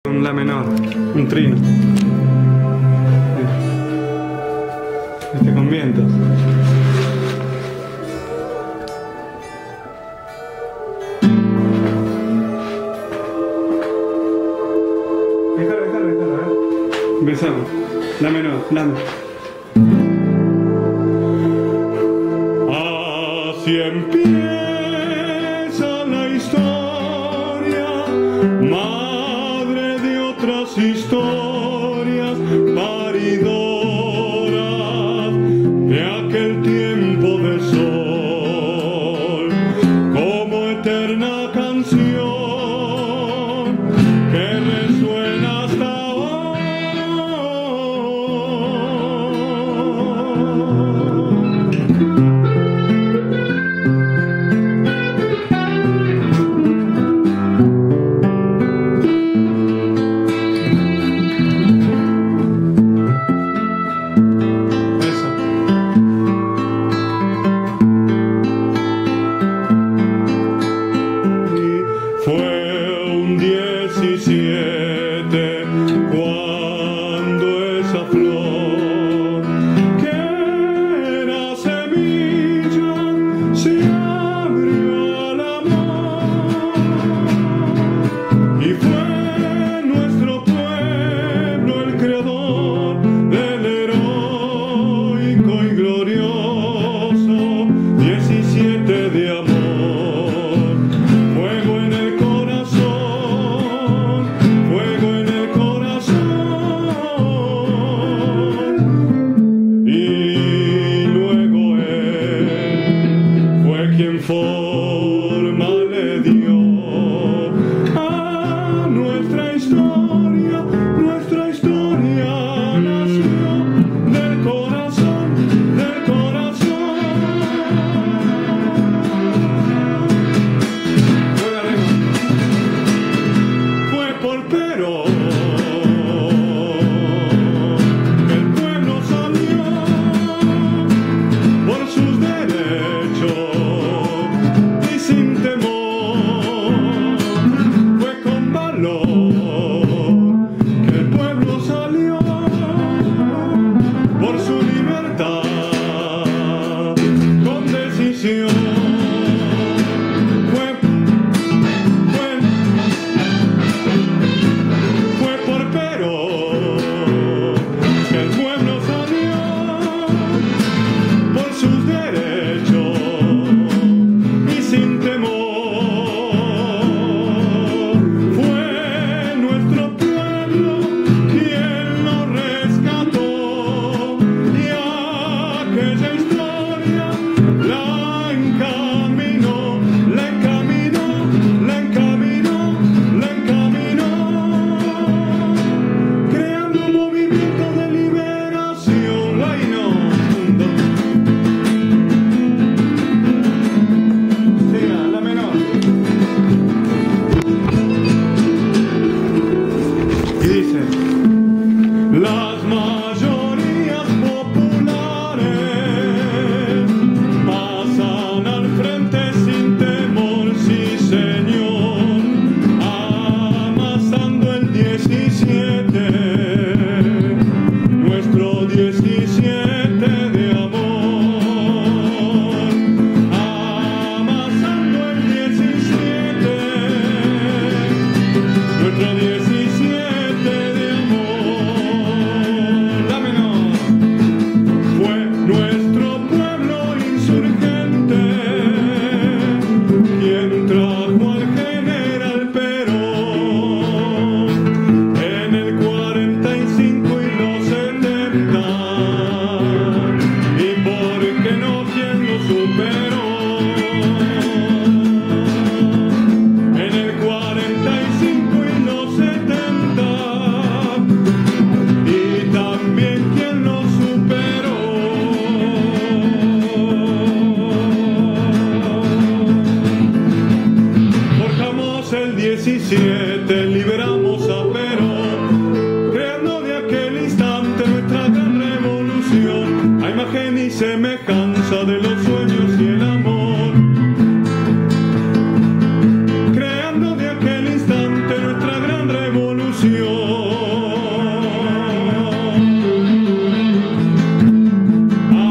Con la menor, un trino. Este con vientos. Déjalo, empezamos. La menor, la menor. Así empieza la historia, madre de otras historias, paridoras de aquel tiempo de sol, como eterna canción que resuena hasta hoy.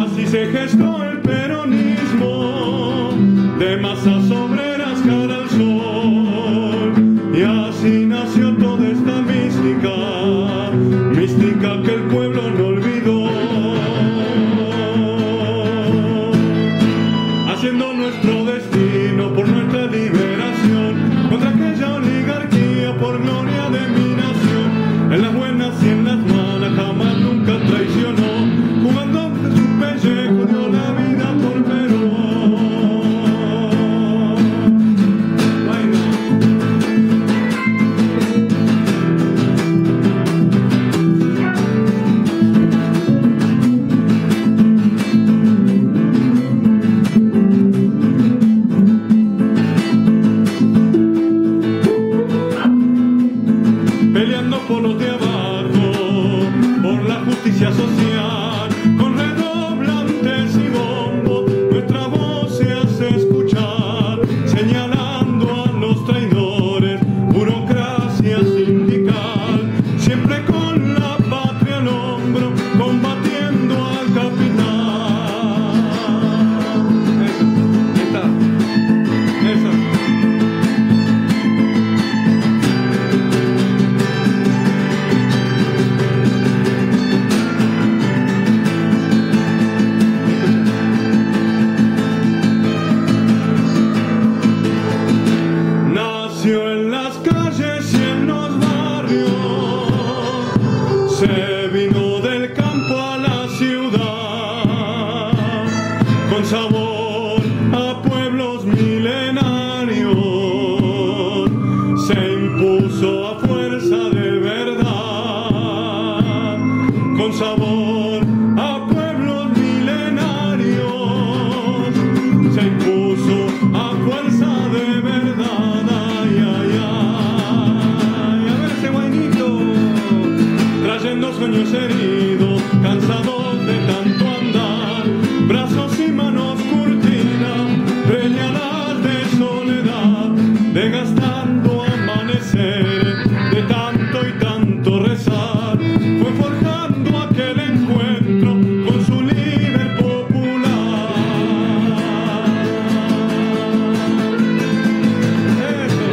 Así se gestó el peronismo, de masas obreras cara al sol, y así nació toda esta mística, mística que el pueblo no olvidó, haciendo nuestro destino por nuestra liberación, contra aquella oligarquía por gloria de mi nación, en las buenas y en las malas jamás nunca traicionó, jugando su pellejo dio la vida por Perón. Peleando por los de abajo, por la justicia social, con redoblantes y bombos, nuestra voz se hace escuchar, señalando a los traidores, burocracia sindical, siempre con la patria al hombro, combatiendo al capital. Esa. Nació en las calles y en los barrios, se vino del campo a la ciudad, con sabor a pueblos milenarios, se impuso a fuerza de verdad, con sabor a pueblos milenarios, se impuso a fuerza de verdad. Trayendo sueños heridos, cansados de tanto andar, brazos y manos curtidas, preñadas de soledad, desgastando amanecer, de tanto y tanto rezar, fue forjando aquel encuentro con su líder popular. Eso.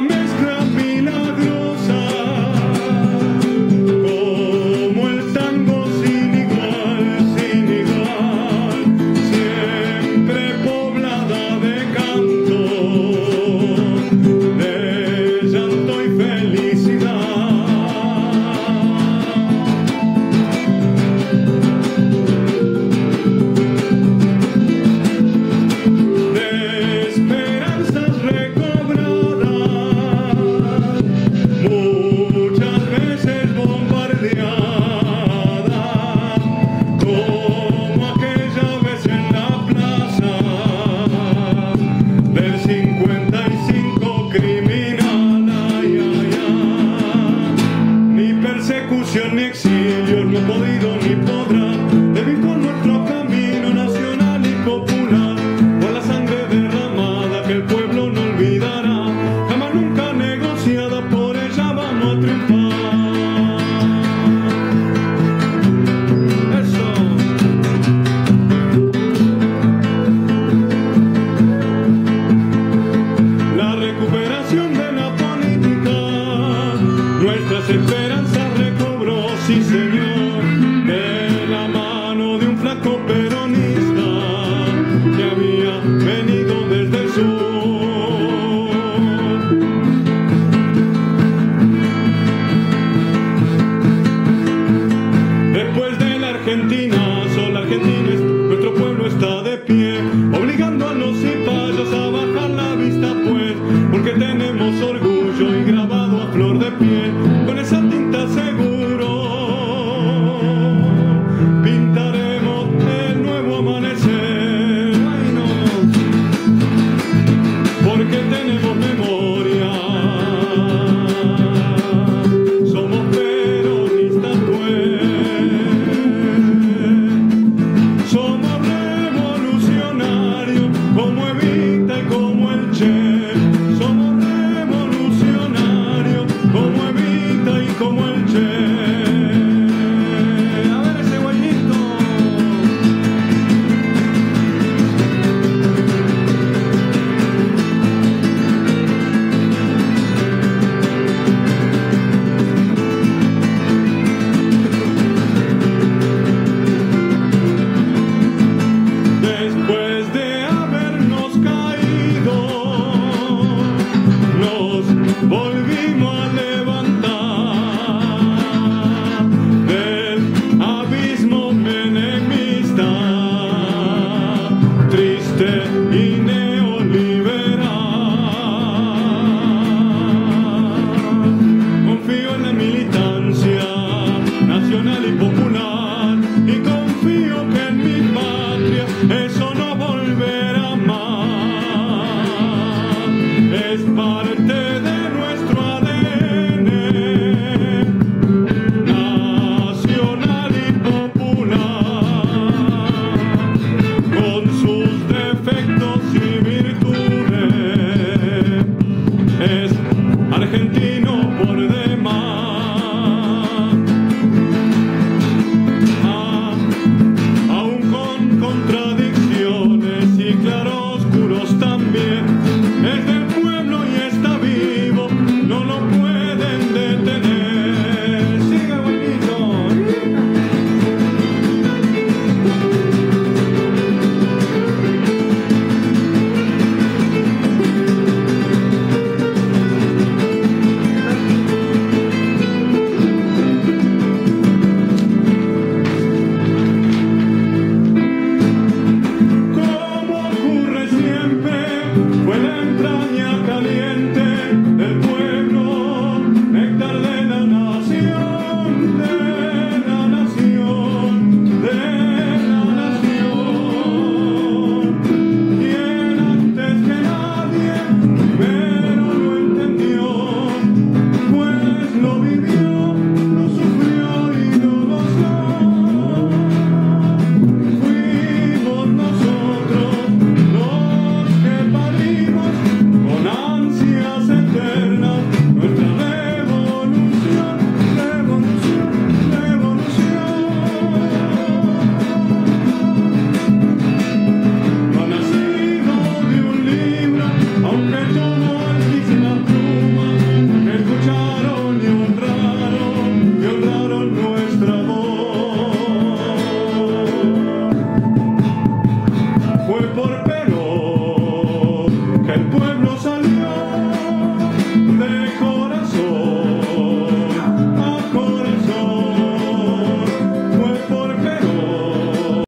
mezcla milagrosa, como el tango sin igual, siempre poblada de canto, de llanto y felicidad. De esperanzas recobradas, muchas veces bombardeadas, como aquella vez en la plaza del 55 criminal. Ay, ay, ay. Ni persecución ni exilio no ha podido ni podrá desvirtuar nuestro camino nacional y popular, por la sangre derramada que el pueblo no olvidará, jamás nunca negociada, por ella vamos a triunfar. Eso. La recuperación de la política, nuestras esperanzas recobró, sí señor, de la mano de un flaco peronista que había venido desde el sur. Después de la Argentina, sola Argentina, nuestro pueblo está de pie, obligando a los cipayos a bajar la vista, pues, porque tenemos orgullo y grabado a flor de piel, con esa tinta seguro pintaremos el nuevo amanecer. Ay, no, porque tenemos memoria, somos peronistas, pues, somos revolucionarios como Evita y como el Che, somos revolucionarios como Evita y como el Che. A ver ese guayito. Después de habernos caído, nos volvimos a levantar del abismo menemista, triste y neoliberal. Confío en la militancia nacional y popular, y confío que en mi patria eso no volverá más. Es parte de nuestro ADN nacional y popular, con sus defectos y virtudes. Es Argentina.